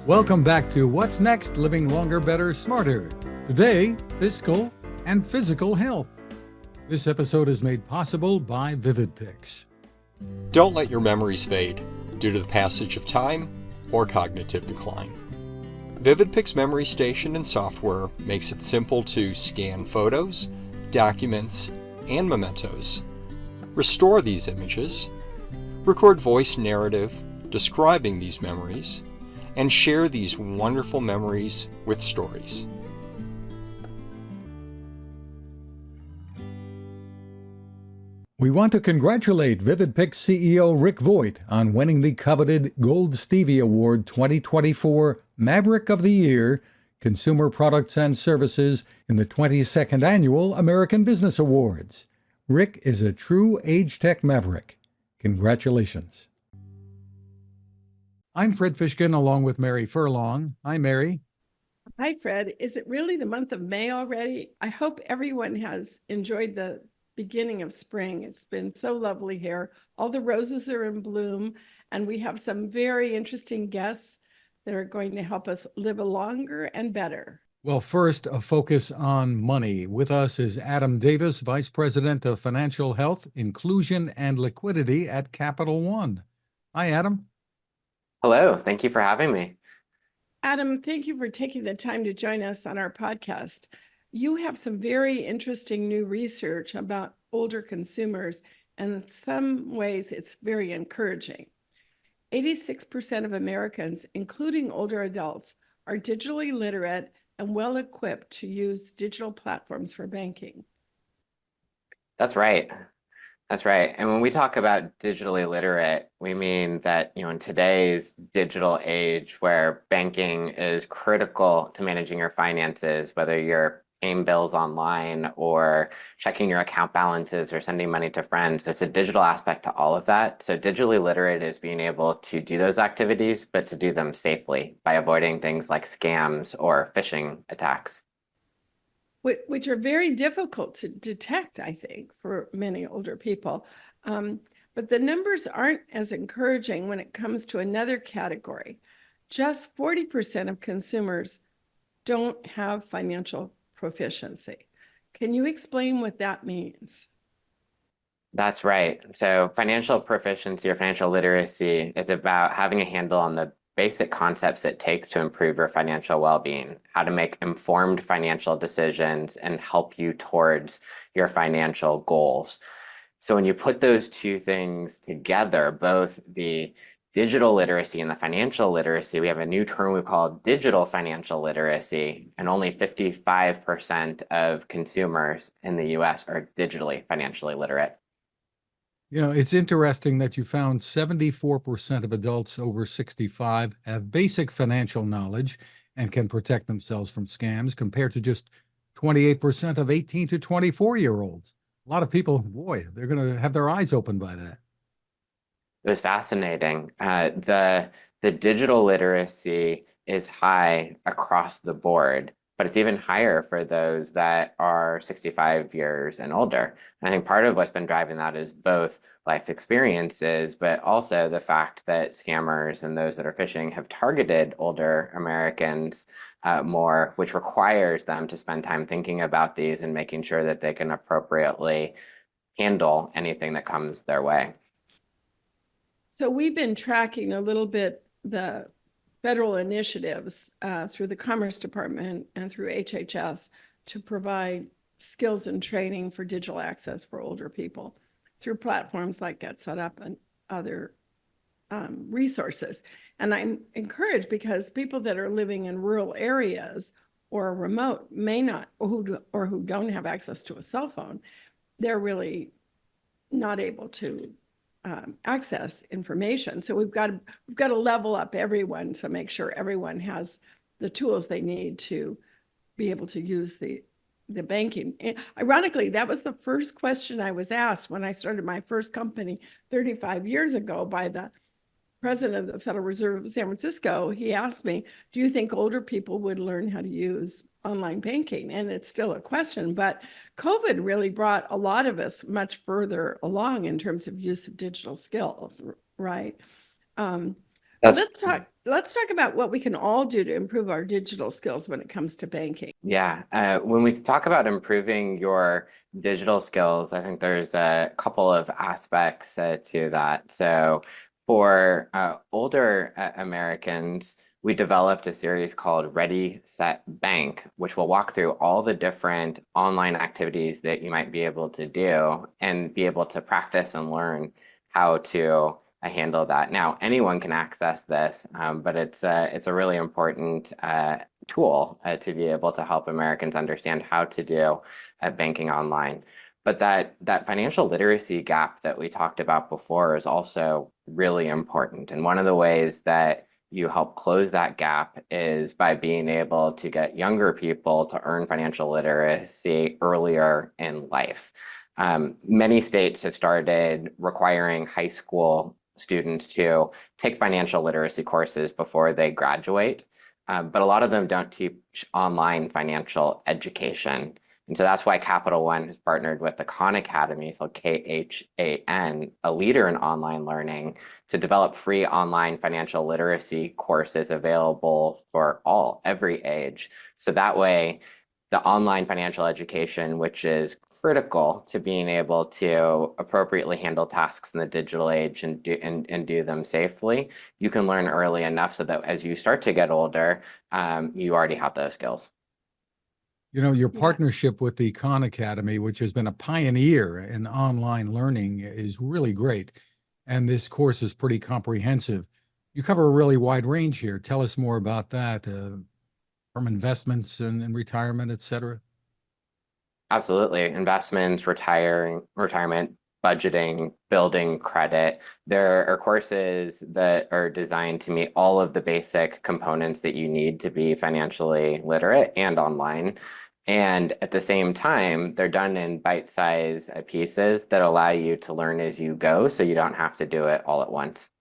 Welcome back to What's Next? Living Longer, Better, Smarter. Today, fiscal and physical health. This episode is made possible by VividPix. Don't let your memories fade due to the passage of time or cognitive decline. VividPix Memory Station and software makes it simple to scan photos, documents, and mementos, restore these images, record voice narrative describing these memories, and share these wonderful memories with stories. We want to congratulate VividPix CEO Rick Voigt on winning the coveted Gold Stevie Award 2024 Maverick of the Year Consumer Products and Services in the 22nd Annual American Business Awards. Rick is a true age tech maverick. Congratulations. I'm Fred Fishkin along with Mary Furlong. Hi, Mary. Hi, Fred. Is it really the month of May already? I hope everyone has enjoyed the beginning of spring. It's been so lovely here. All the roses are in bloom, and we have some very interesting guests that are going to help us live a longer and better. Well, first, a focus on money. With us is Adam Davis, Vice President of Financial Health, Inclusion, and Liquidity at Capital One. Hi, Adam. Hello, thank you for having me. Adam, thank you for taking the time to join us on our podcast. You have some very interesting new research about older consumers, and in some ways it's very encouraging. 86% of Americans, including older adults, are digitally literate and well equipped to use digital platforms for banking. That's right. That's right. And when we talk about digitally literate, we mean that, in today's digital age where banking is critical to managing your finances, whether you're paying bills online or checking your account balances or sending money to friends, there's a digital aspect to all of that. So digitally literate is being able to do those activities, but to do them safely by avoiding things like scams or phishing attacks. Which are very difficult to detect, I think, for many older people. But the numbers aren't as encouraging when it comes to another category. Just 40% of consumers don't have financial proficiency. Can you explain what that means? That's right. So financial proficiency or financial literacy is about having a handle on the basic concepts it takes to improve your financial well-being, how to make informed financial decisions and help you towards your financial goals. So when you put those two things together, both the digital literacy and the financial literacy, we have a new term we call digital financial literacy, and only 55% of consumers in the US are digitally financially literate. It's interesting that you found 74% of adults over 65 have basic financial knowledge and can protect themselves from scams, compared to just 28% of 18 to 24-year-olds. A lot of people, boy, they're going to have their eyes open by that. It was fascinating. The digital literacy is high across the board, but it's even higher for those that are 65 years and older. And I think part of what's been driving that is both life experiences, but also the fact that scammers and those that are phishing have targeted older Americans more, which requires them to spend time thinking about these and making sure that they can appropriately handle anything that comes their way. So we've been tracking a little bit the federal initiatives through the Commerce Department and through HHS to provide skills and training for digital access for older people through platforms like Get Set Up and other resources. And I'm encouraged because people that are living in rural areas or remote may not, or who don't have access to a cell phone, they're really not able to access information. So we've got to level up everyone to make sure everyone has the tools they need to be able to use the banking. And ironically, that was the first question I was asked when I started my first company 35 years ago by the president of the Federal Reserve of San Francisco. He asked me, do you think older people would learn how to use online banking? And it's still a question, but COVID really brought a lot of us much further along in terms of use of digital skills, right? That's That's Let's talk about what we can all do to improve our digital skills when it comes to banking. Yeah, when we talk about improving your digital skills, I think there's a couple of aspects to that. So, for older Americans, we developed a series called Ready, Set, Bank, which will walk through all the different online activities that you might be able to do and be able to practice and learn how to handle that. Now, anyone can access this, but it's a really important tool to be able to help Americans understand how to do banking online. But that financial literacy gap that we talked about before is also really important. And one of the ways that you help close that gap is by being able to get younger people to earn financial literacy earlier in life. Many states have started requiring high school students to take financial literacy courses before they graduate. But a lot of them don't teach online financial education. And so that's why Capital One has partnered with the Khan Academy, so KHAN, a leader in online learning, to develop free online financial literacy courses available for every age. So that way, the online financial education, which is critical to being able to appropriately handle tasks in the digital age and do them safely, you can learn early enough so that as you start to get older, you already have those skills. You know, your Yeah. partnership with the Khan Academy, which has been a pioneer in online learning, is really great. And this course is pretty comprehensive. You cover a really wide range here. Tell us more about that, from investments and retirement, et cetera. Absolutely. Investments, retirement, budgeting, building credit. There are courses that are designed to meet all of the basic components that you need to be financially literate and online. And at the same time, they're done in bite-sized pieces that allow you to learn as you go, so you don't have to do it all at once.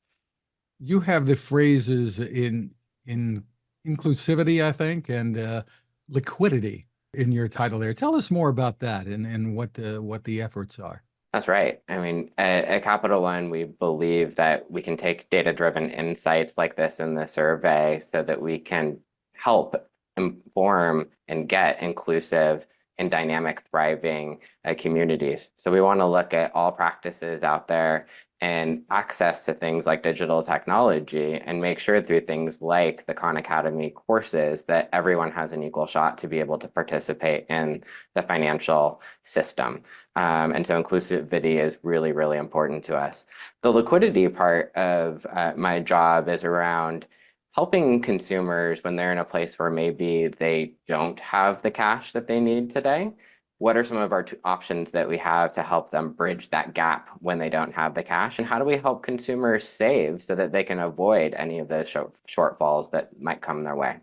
You have the phrases in inclusivity, I think, and liquidity in your title there. Tell us more about that and what the efforts are. That's right. I mean, at Capital One, we believe that we can take data-driven insights like this in the survey so that we can help inform and get inclusive and dynamic, thriving communities. So we want to look at all practices out there and access to things like digital technology and make sure through things like the Khan Academy courses that everyone has an equal shot to be able to participate in the financial system. And so inclusivity is really, really important to us. The liquidity part of my job is around helping consumers when they're in a place where maybe they don't have the cash that they need today. What are some of our options that we have to help them bridge that gap when they don't have the cash? And how do we help consumers save so that they can avoid any of those shortfalls that might come their way?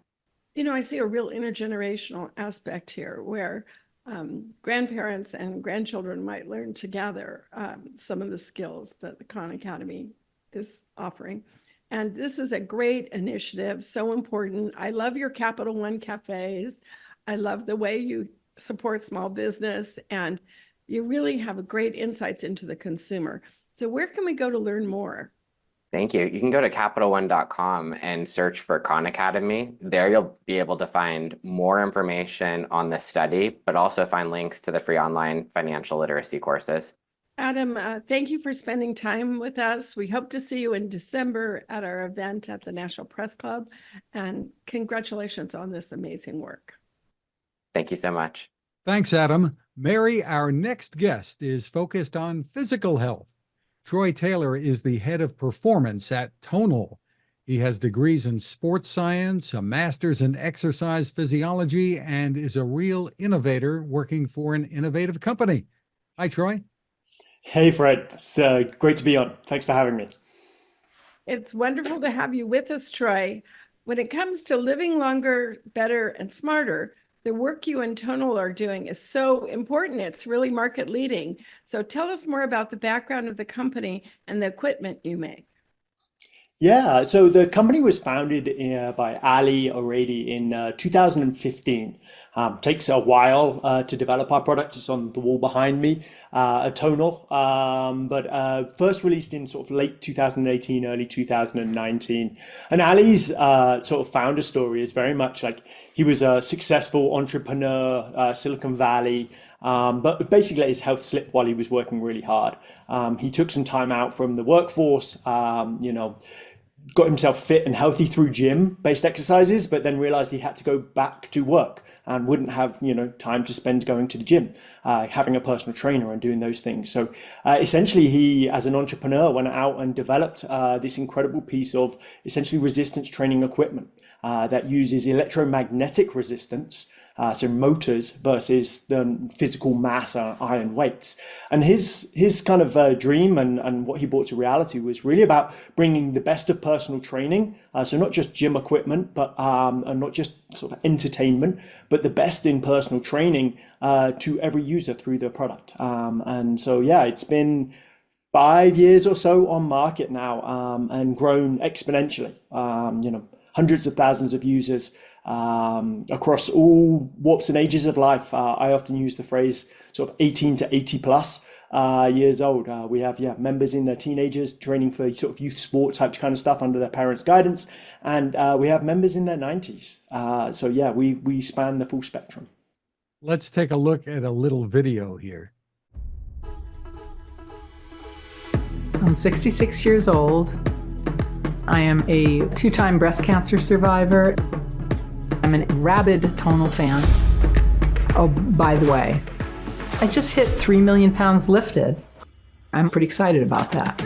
You know, I see a real intergenerational aspect here where grandparents and grandchildren might learn together some of the skills that the Khan Academy is offering. And this is a great initiative, so important. I love your Capital One cafes. I love the way you support small business, and you really have great insights into the consumer. So where can we go to learn more? Thank you. You can go to CapitalOne.com and search for Khan Academy. There you'll be able to find more information on the study, but also find links to the free online financial literacy courses. Adam, thank you for spending time with us. We hope to see you in December at our event at the National Press Club, and congratulations on this amazing work. Thank you so much. Thanks, Adam. Mary, our next guest is focused on physical health. Troy Taylor is the head of performance at Tonal. He has degrees in sports science, a master's in exercise physiology, and is a real innovator working for an innovative company. Hi, Troy. Hey, Fred. It's great to be on. Thanks for having me. It's wonderful to have you with us, Troy. When it comes to living longer, better, and smarter, the work you and Tonal are doing is so important. It's really market leading. So tell us more about the background of the company and the equipment you make. Yeah, so the company was founded by Ali already in 2015. Takes a while to develop our product. It's on the wall behind me, a Tonal, but first released in sort of late 2018, early 2019. And Ali's sort of founder story is very much like he was a successful entrepreneur, Silicon Valley, but basically let his health slip while he was working really hard. He took some time out from the workforce, got himself fit and healthy through gym-based exercises, but then realized he had to go back to work and wouldn't have, time to spend going to the gym, having a personal trainer and doing those things. So essentially, he, as an entrepreneur, went out and developed this incredible piece of essentially resistance training equipment that uses electromagnetic resistance, so motors versus the physical mass iron weights. And his kind of dream and what he brought to reality was really about bringing the best of personal training, so not just gym equipment, but and not just sort of entertainment, but the best in personal training to every user through the product. And so, yeah, it's been 5 years or so on market now, and grown exponentially. Hundreds of thousands of users across all walks and ages of life. I often use the phrase sort of 18 to 80 plus years old. We have members in their teenagers training for sort of youth sport type kind of stuff under their parents' guidance, and we have members in their 90s. So yeah, we span the full spectrum. Let's take a look at a little video here. I'm 66 years old. I am a 2-time breast cancer survivor. I'm a rabid Tonal fan. Oh, by the way, I just hit 3 million pounds lifted. I'm pretty excited about that.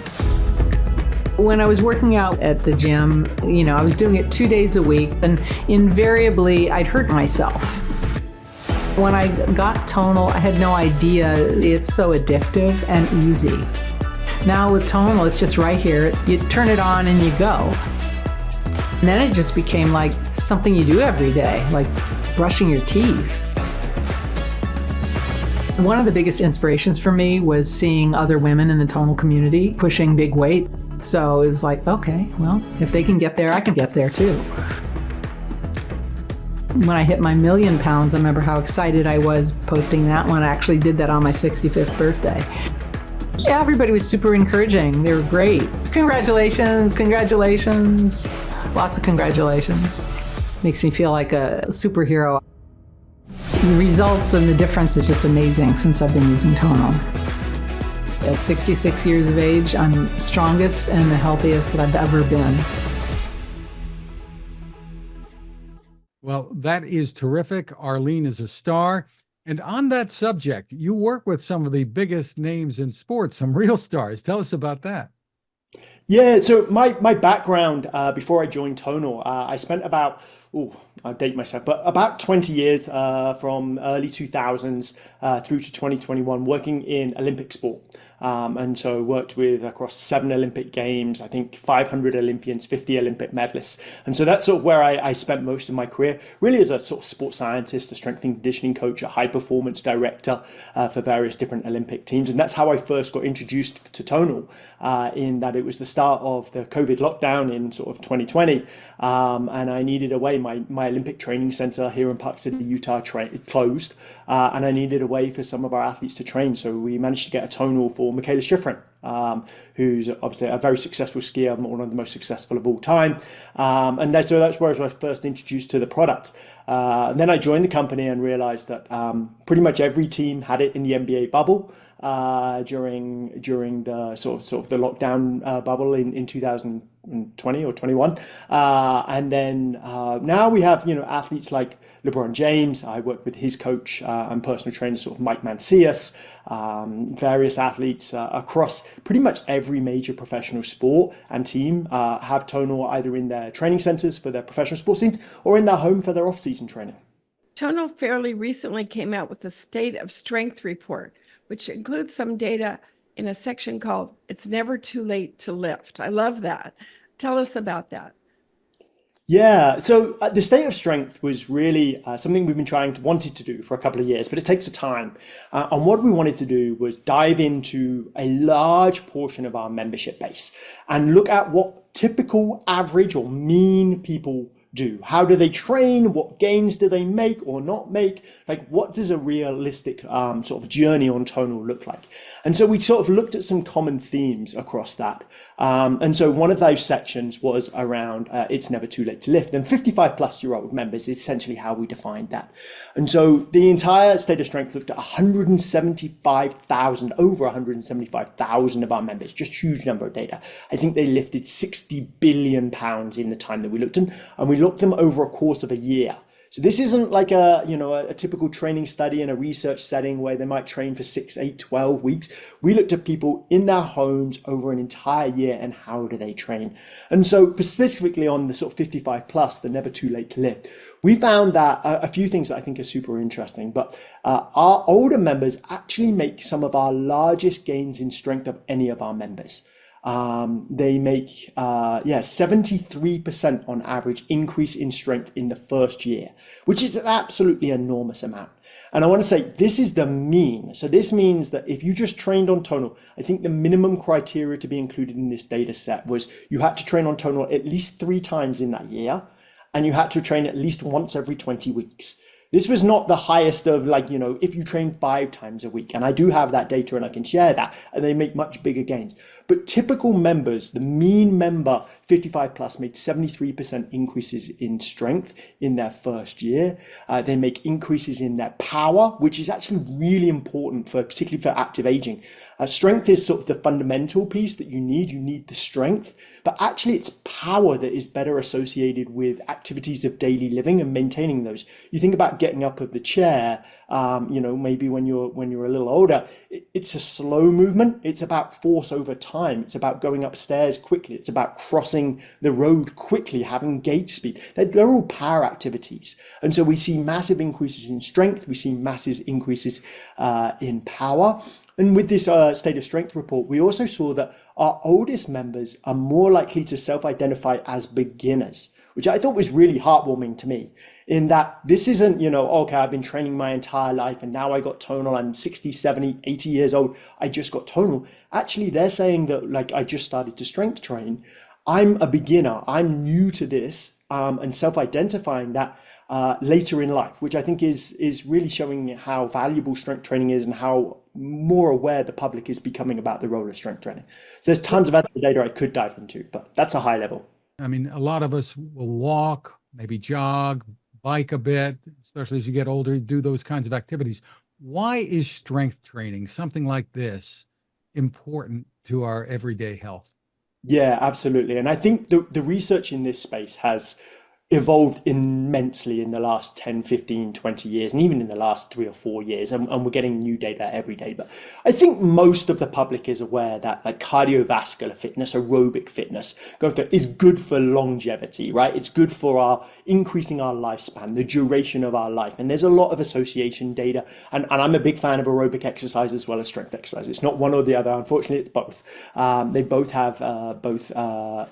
When I was working out at the gym, I was doing it 2 days a week, and invariably I'd hurt myself. When I got Tonal, I had no idea it's so addictive and easy. Now with Tonal, it's just right here. You turn it on and you go. And then it just became like something you do every day, like brushing your teeth. One of the biggest inspirations for me was seeing other women in the Tonal community pushing big weight. So it was like, okay, well, if they can get there, I can get there too. When I hit my 1 million pounds, I remember how excited I was posting that one. I actually did that on my 65th birthday. Yeah, everybody was super encouraging. They were great. Congratulations, congratulations. Lots of congratulations. Makes me feel like a superhero. The results and the difference is just amazing since I've been using Tonal. At 66 years of age, I'm strongest and the healthiest that I've ever been. Well, that is terrific. Arlene is a star. And on that subject, you work with some of the biggest names in sports, some real stars. Tell us about that. Yeah, so my background before I joined Tonal, I spent about, I'll date myself, but about 20 years from early 2000s through to 2021 working in Olympic sport. And so worked with across 7 Olympic Games, I think 500 Olympians, 50 Olympic medalists. And so that's sort of where I spent most of my career, really as a sort of sports scientist, a strength and conditioning coach, a high performance director for various different Olympic teams. And that's how I first got introduced to Tonal, in that it was the start of the COVID lockdown in sort of 2020. And I needed a way, my Olympic training center here in Park City, Utah closed. And I needed a way for some of our athletes to train. So we managed to get a Tonal for Michaela Schifrin, who's obviously a very successful skier, one of the most successful of all time. So that's where I was first introduced to the product. And then I joined the company and realized that pretty much every team had it in the NBA bubble during the sort of the lockdown bubble in 2020 or 21. And then now we have, athletes like LeBron James. I work with his coach and personal trainer, sort of Mike Mancias, various athletes across pretty much every major professional sport and team have Tonal either in their training centers for their professional sports teams or in their home for their off-season training. Tonal fairly recently came out with a State of Strength report, which includes some data in a section called It's Never Too Late to Lift. I love that. Tell us about that. Yeah, so the state of strength was really something we've been wanted to do for a couple of years, but it takes a time. And what we wanted to do was dive into a large portion of our membership base and look at what typical, average, or mean people do. How do they train? What gains do they make or not make? Like, what does a realistic sort of journey on tonal look like? And so we sort of looked at some common themes across that. And so one of those sections was around it's never too late to lift. And 55-plus-year-old members is essentially how we defined that. And so the entire state of strength looked at 175,000, over 175,000 of our members, just huge number of data. I think they lifted 60 billion pounds in the time that we looked at, and we looked them over a course of a year. So this isn't like a typical training study in a research setting where they might train for 6, 8, 12 weeks. We looked at people in their homes over an entire year and how do they train. And so specifically on the sort of 55 plus, the never too late to lift, we found that a few things that I think are super interesting, but our older members actually make some of our largest gains in strength of any of our members. They make 73% on average increase in strength in the first year, which is an absolutely enormous amount. And I want to say this is the mean. So this means that if you just trained on tonal, I think the minimum criteria to be included in this data set was you had to train on tonal at least 3 times in that year, and you had to train at least once every 20 weeks. This was not the highest of if you train 5 times a week, and I do have that data and I can share that, and they make much bigger gains. But typical members, the mean member 55 plus made 73% increases in strength in their first year. They make increases in their power, which is actually really important particularly for active aging. Strength is sort of the fundamental piece that you need. You need the strength, but actually it's power that is better associated with activities of daily living and maintaining those. You think about getting up of the chair, maybe when you're a little older, it's a slow movement. It's about force over time. It's about going upstairs quickly. It's about crossing the road quickly, having gait speed. They're all power activities. And so we see massive increases in strength. We see massive increases in power. And with this state of strength report, we also saw that our oldest members are more likely to self-identify as beginners, which I thought was really heartwarming to me, in that this isn't, okay, I've been training my entire life and now I got tonal, I'm 60, 70, 80 years old, I just got tonal. Actually, they're saying that, like, I just started to strength train, I'm a beginner, I'm new to this, and self-identifying that later in life, which I think is really showing how valuable strength training is and how more aware the public is becoming about the role of strength training. So there's tons of other data I could dive into, but that's a high level. I mean, a lot of us will walk, maybe jog, bike a bit, especially as you get older, do those kinds of activities. Why is strength training, something like this, important to our everyday health? Yeah, absolutely. And I think the research in this space has evolved immensely in the last 10, 15, 20 years, and even in the last 3 or 4 years. And we're getting new data every day. But I think most of the public is aware that, like, cardiovascular fitness, aerobic fitness, is good for longevity, right? It's good for increasing our lifespan, the duration of our life. And there's a lot of association data. And I'm a big fan of aerobic exercise as well as strength exercise. It's not one or the other. Unfortunately, it's both. They both have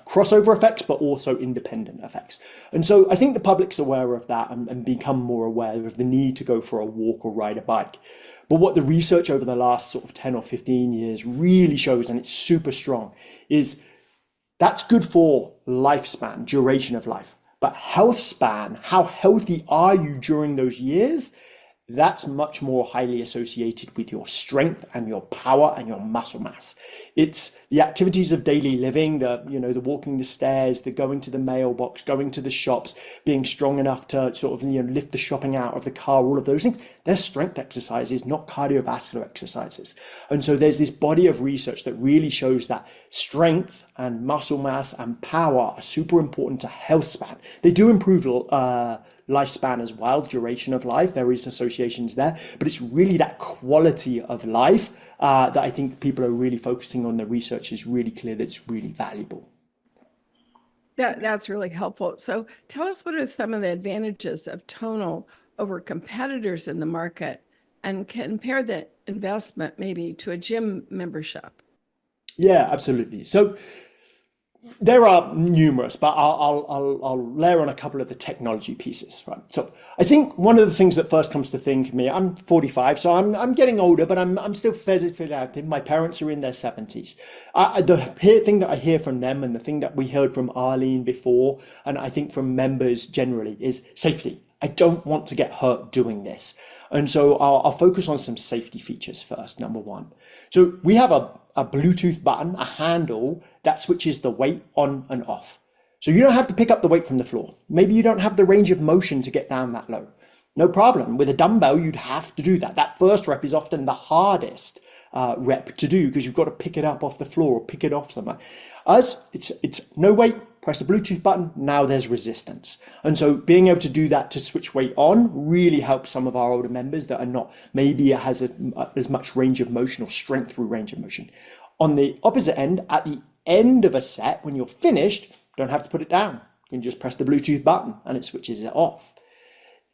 crossover effects, but also independent effects. And so I think the public's aware of that and become more aware of the need to go for a walk or ride a bike. But what the research over the last sort of 10 or 15 years really shows, and it's super strong, is that's good for lifespan, duration of life. But health span, how healthy are you during those years? That's much more highly associated with your strength and your power and your muscle mass. It's the activities of daily living, the walking the stairs, the going to the mailbox, going to the shops, being strong enough to sort of lift the shopping out of the car, all of those things. They're strength exercises, not cardiovascular exercises. And so there's this body of research that really shows that strength and muscle mass and power are super important to health span. They do improve lifespan as well, duration of life. There is associations there, but it's really that quality of life that I think people are really focusing on. The research is really clear that it's really valuable. That's really helpful. So tell us, what are some of the advantages of tonal over competitors in the market, and compare the investment maybe to a gym membership? Yeah, absolutely. So There are numerous, but I'll layer on a couple of the technology pieces, right? So I think one of the things that first comes to think of me, I'm 45, so I'm getting older, but I'm still fairly active. My parents are in their 70s. The thing that I hear from them, and the thing that we heard from Arlene before, and I think from members generally, is safety. I don't want to get hurt doing this. And so I'll focus on some safety features first, number one. So we have a Bluetooth button, a handle that switches the weight on and off. So you don't have to pick up the weight from the floor. Maybe you don't have the range of motion to get down that low. No problem. With a dumbbell, you'd have to do that. That first rep is often the hardest rep to do because you've got to pick it up off the floor or pick it off somewhere. Us, it's no weight, press a Bluetooth button, now there's resistance. And so being able to do that to switch weight on really helps some of our older members that are not, maybe it has as much range of motion or strength through range of motion. On the opposite end, at the end of a set, when you're finished, don't have to put it down. You can just press the Bluetooth button and it switches it off.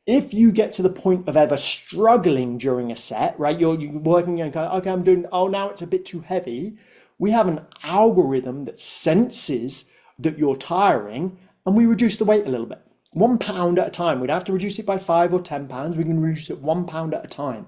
If you get to the point of ever struggling during a set, right, you're working and going, okay, I'm doing, oh, now it's a bit too heavy. We have an algorithm that senses that you're tiring, and we reduce the weight a little bit. 1 pound at a time. We'd have to reduce it by 5 or 10 pounds. We can reduce it 1 pound at a time.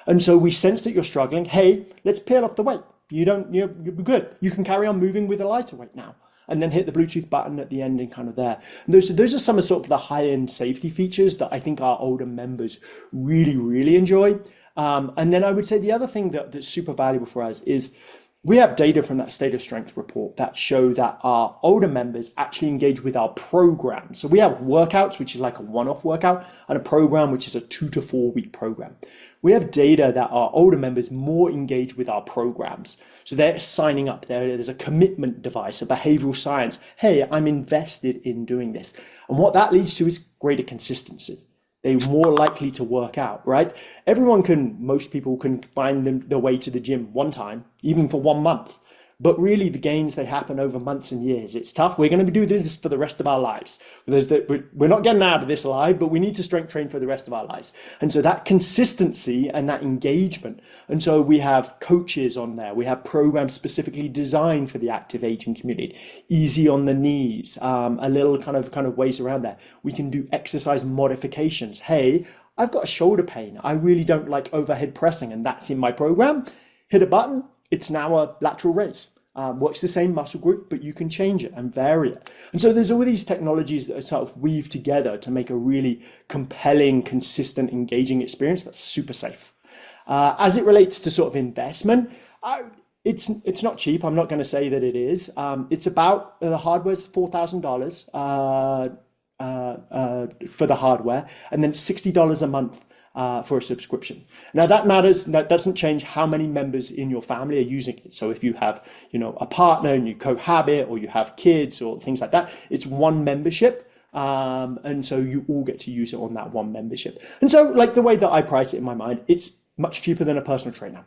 And so we sense that you're struggling. Hey, let's peel off the weight. You're good. You can carry on moving with a lighter weight now. And then hit the Bluetooth button at the end and kind of there. And those are some of sort of the high-end safety features that I think our older members really, really enjoy. And then I would say the other thing that's super valuable for us is we have data from that State of Strength report that show that our older members actually engage with our program. So we have workouts, which is like a one-off workout, and a program, which is a 2 to 4 week program. We have data that our older members more engage with our programs. So they're signing up there. There's a commitment device, a behavioral science. Hey, I'm invested in doing this. And what that leads to is greater consistency. They're more likely to work out, right? Most people can find their way to the gym one time, even for 1 month. But really the gains, they happen over months and years. It's tough. We're going to do this for the rest of our lives. We're not getting out of this alive, but we need to strength train for the rest of our lives. And so that consistency and that engagement. And so we have coaches on there. We have programs specifically designed for the active aging community. Easy on the knees, a little kind of ways around there. We can do exercise modifications. Hey, I've got a shoulder pain. I really don't like overhead pressing, and that's in my program. Hit a button. It's now a lateral raise. Works the same muscle group, but you can change it and vary it. And so there's all these technologies that are sort of weave together to make a really compelling, consistent, engaging experience that's super safe. As it relates to sort of investment, it's not cheap. I'm not going to say that it is. It's about, the hardware's $4,000 for the hardware, and then $60 a month for a subscription. Now that matters. That doesn't change how many members in your family are using it. So if you have, a partner and you cohabit, or you have kids or things like that, it's one membership. And so you all get to use it on that one membership. And so like the way that I price it in my mind, it's much cheaper than a personal trainer.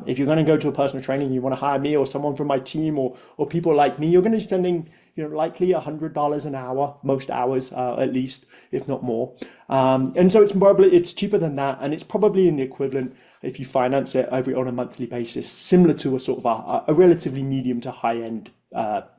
If you're going to go to a personal trainer and you want to hire me or someone from my team or people like me, you're going to be spending likely $100 an hour, most hours at least, if not more. And so it's cheaper than that, and it's probably in the equivalent if you finance it on a monthly basis, similar to a sort of a relatively medium to high end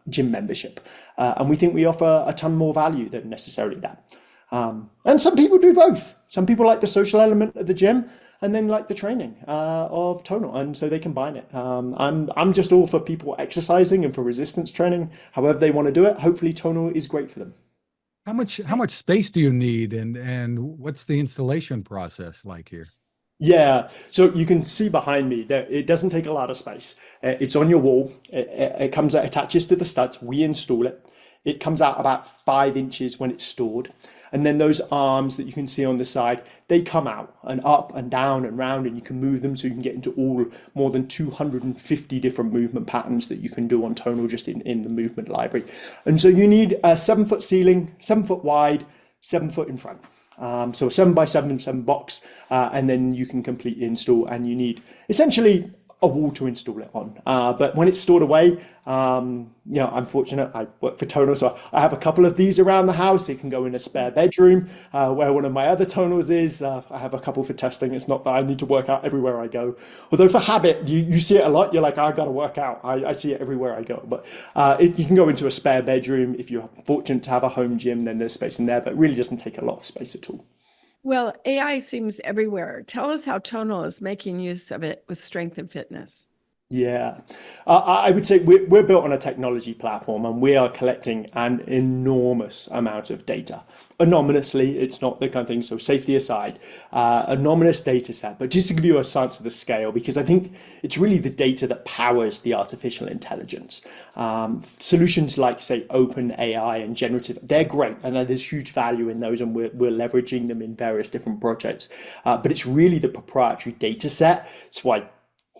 gym membership. And we think we offer a ton more value than necessarily that. And some people do both. Some people like the social element of the gym, and then like the training of Tonal, and so they combine it. I'm just all for people exercising and for resistance training, however they want to do it. Hopefully Tonal is great for them. How much space do you need, and what's the installation process like here? Yeah, so you can see behind me that it doesn't take a lot of space. It's on your wall. It attaches to the studs. We install it. It comes out about 5 inches when it's stored. And then those arms that you can see on the side, they come out and up and down and round, and you can move them so you can get into more than 250 different movement patterns that you can do on Tonal just in the movement library. And so you need a 7-foot ceiling, 7 foot wide, 7 foot in front. So a 7x7 box, and then you can complete the install, and you need essentially a wall to install it on. But when it's stored away, I'm fortunate. I work for Tonal, so I have a couple of these around the house. It can go in a spare bedroom where one of my other Tonals is. I have a couple for testing. It's not that I need to work out everywhere I go. Although for habit, you see it a lot. You're like, I got to work out. I see it everywhere I go. But you can go into a spare bedroom. If you're fortunate to have a home gym, then there's space in there, but it really doesn't take a lot of space at all. Well, AI seems everywhere. Tell us how Tonal is making use of it with strength and fitness. Yeah, I would say we're built on a technology platform and we are collecting an enormous amount of data. Anonymously, it's not the kind of thing, so safety aside, anonymous data set. But just to give you a sense of the scale, because I think it's really the data that powers the artificial intelligence. Solutions like, say, open AI and generative, they're great. And there's huge value in those and we're leveraging them in various different projects. But it's really the proprietary data set. It's why,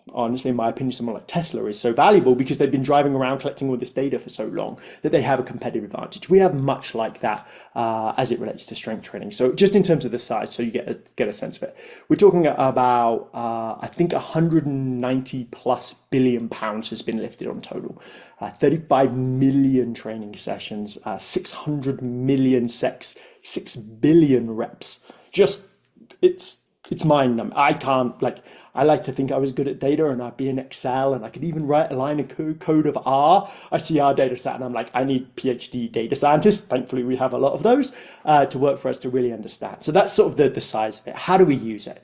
honestly, in my opinion, someone like Tesla is so valuable because they've been driving around collecting all this data for so long that they have a competitive advantage. We have much like that as it relates to strength training. So just in terms of the size, so you get a sense of it, we're talking about, I think 190 plus billion pounds has been lifted on Tonal, 35 million training sessions, 600 million sets, 6 billion reps. Just, it's mind-numbing. I like to think I was good at data and I'd be in Excel and I could even write a line of code of R. I see our data set and I'm like, I need PhD data scientists. Thankfully, we have a lot of those to work for us to really understand. So that's sort of the size of it. How do we use it?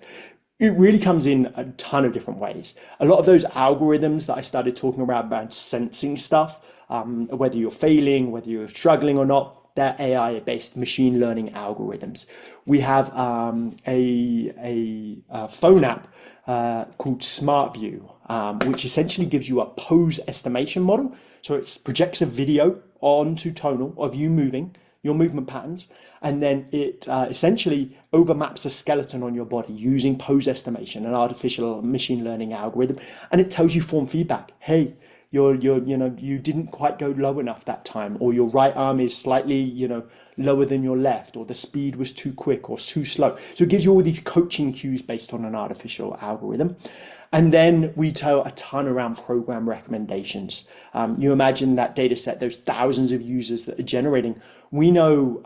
It really comes in a ton of different ways. A lot of those algorithms that I started talking about sensing stuff, whether you're failing, whether you're struggling or not, they're AI-based machine learning algorithms. We have a phone app called SmartView, which essentially gives you a pose estimation model. So it projects a video onto Tonal of you moving, your movement patterns, and then it essentially overmaps a skeleton on your body using pose estimation, an artificial machine learning algorithm, and it tells you form feedback. Hey, you didn't quite go low enough that time, or your right arm is slightly, lower than your left, or the speed was too quick or too slow. So it gives you all these coaching cues based on an artificial algorithm. And then we tell a ton around program recommendations. You imagine that data set, those thousands of users that are generating. We know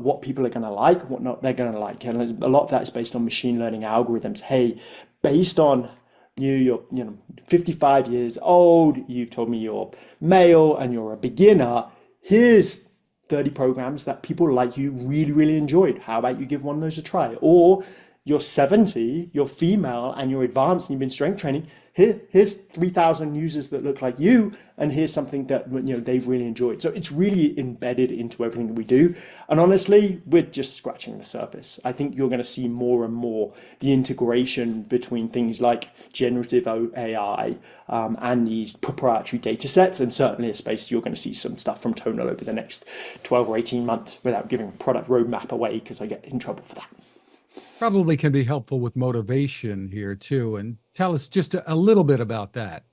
what people are going to like, what not they're going to like. And a lot of that is based on machine learning algorithms. Hey, based on you're 55 years old, you've told me you're male and you're a beginner. Here's 30 programs that people like you really, really enjoyed. How about you give one of those a try? Or you're 70, you're female and you're advanced and you've been strength training. Here's 3,000 users that look like you, and here's something that they've really enjoyed. So it's really embedded into everything that we do. And honestly, we're just scratching the surface. I think you're going to see more and more the integration between things like generative AI and these proprietary data sets, and certainly a space you're going to see some stuff from Tonal over the next 12 or 18 months without giving a product roadmap away because I get in trouble for that. Probably can be helpful with motivation here too. And tell us just a little bit about that,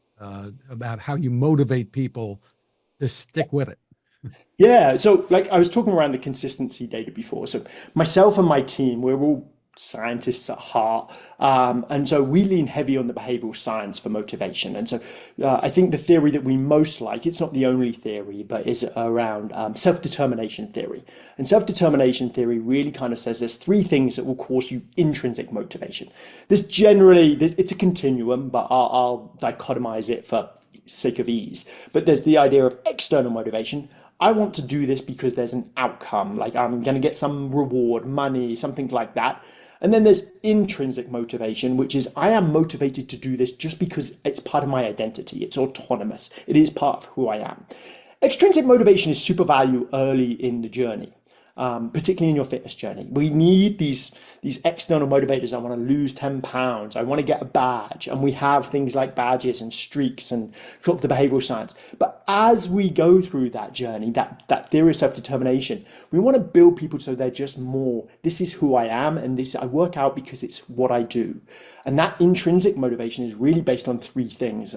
about how you motivate people to stick with it. Yeah, so like I was talking around the consistency data before. So myself and my team, we're all scientists at heart. And so we lean heavy on the behavioral science for motivation. And so I think the theory that we most like, it's not the only theory, but is around self-determination theory. And self-determination theory really kind of says there's 3 things that will cause you intrinsic motivation. It's a continuum, but I'll dichotomize it for sake of ease. But there's the idea of external motivation. I want to do this because there's an outcome, like I'm going to get some reward, money, something like that. And then there's intrinsic motivation, which is I am motivated to do this just because it's part of my identity. It's autonomous. It is part of who I am. Extrinsic motivation is super value early in the journey, particularly in your fitness journey. We need these external motivators. I want to lose 10 pounds. I want to get a badge. And we have things like badges and streaks and the behavioral science. But as we go through that journey, that theory of self-determination, we want to build people so they're just more, this is who I am, and this I work out because it's what I do. And that intrinsic motivation is really based on 3 things.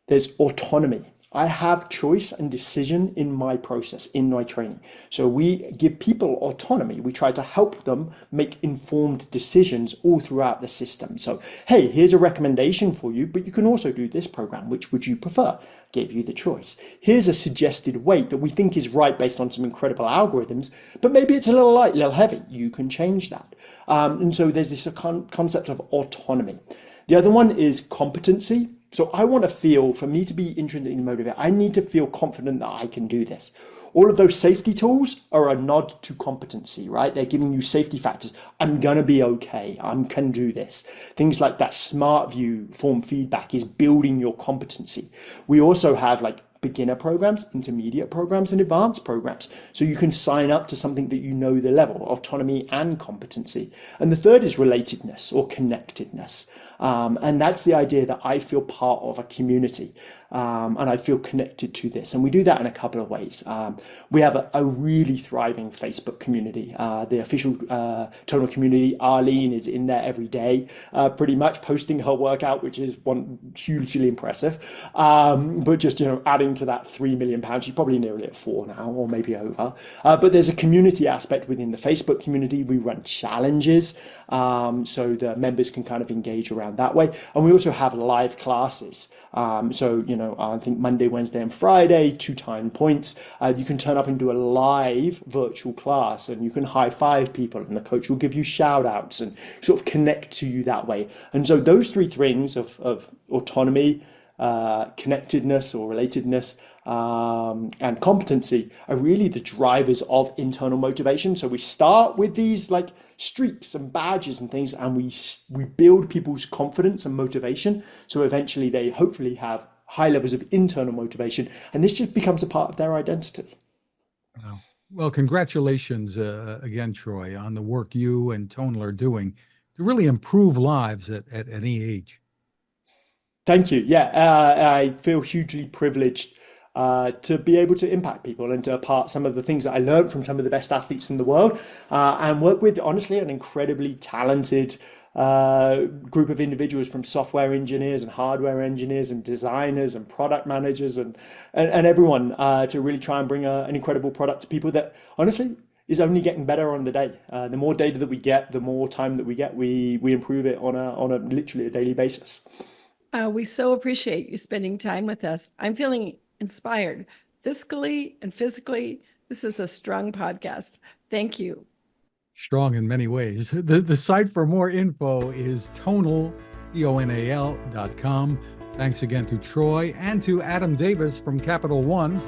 There's autonomy. I have choice and decision in my process, in my training. So we give people autonomy. We try to help them make informed decisions all throughout the system. So, hey, here's a recommendation for you, but you can also do this program. Which would you prefer? Gave you the choice. Here's a suggested weight that we think is right based on some incredible algorithms, but maybe it's a little light, a little heavy. You can change that. And so there's this concept of autonomy. The other one is competency. So I want to feel, for me to be intrinsically motivated, I need to feel confident that I can do this. All of those safety tools are a nod to competency, right? They're giving you safety factors. I'm going to be okay. I can do this. Things like that smart view form feedback is building your competency. We also have like beginner programs, intermediate programs, and advanced programs. So you can sign up to something that you know the level, autonomy and competency. And the third is relatedness or connectedness. And that's the idea that I feel part of a community and I feel connected to this. And we do that in a couple of ways. We have a really thriving Facebook community. The official Tonal community, Arlene is in there every day, pretty much posting her workout, which is one hugely impressive. But just, adding to that £3 million, she's probably nearly at 4 now, or maybe over. But there's a community aspect within the Facebook community. We run challenges, so the members can kind of engage around that way. And we also have live classes. I think Monday, Wednesday, and Friday, 2 time points. You can turn up and do a live virtual class, and you can high five people, and the coach will give you shout outs and sort of connect to you that way. And so those 3 things of autonomy, connectedness or relatedness, and competency are really the drivers of internal motivation. So we start with these like streaks and badges and things, and we build people's confidence and motivation. So eventually they hopefully have high levels of internal motivation, and this just becomes a part of their identity. Wow. Well, congratulations again, Troy, on the work you and Tonal are doing to really improve lives at any age. Thank you. Yeah, I feel hugely privileged to be able to impact people and to impart some of the things that I learned from some of the best athletes in the world, and work with, honestly, an incredibly talented group of individuals, from software engineers and hardware engineers and designers and product managers and everyone, to really try and bring an incredible product to people that, honestly, is only getting better on the day. The more data that we get, the more time that we get, we improve it on a literally a daily basis. We so appreciate you spending time with us. I'm feeling inspired fiscally and physically. This is a strong podcast. Thank you. Strong in many ways. The site for more info is Tonal, TONAL.com. Thanks again to Troy and to Adam Davis from Capital One.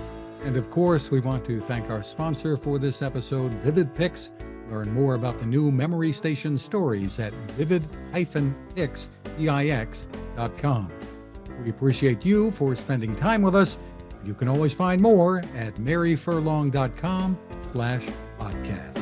And of course, we want to thank our sponsor for this episode, Vivid Pix. Learn more about the new Memory Station stories at vivid-pix.com. We appreciate you for spending time with us. You can always find more at maryfurlong.com/podcast.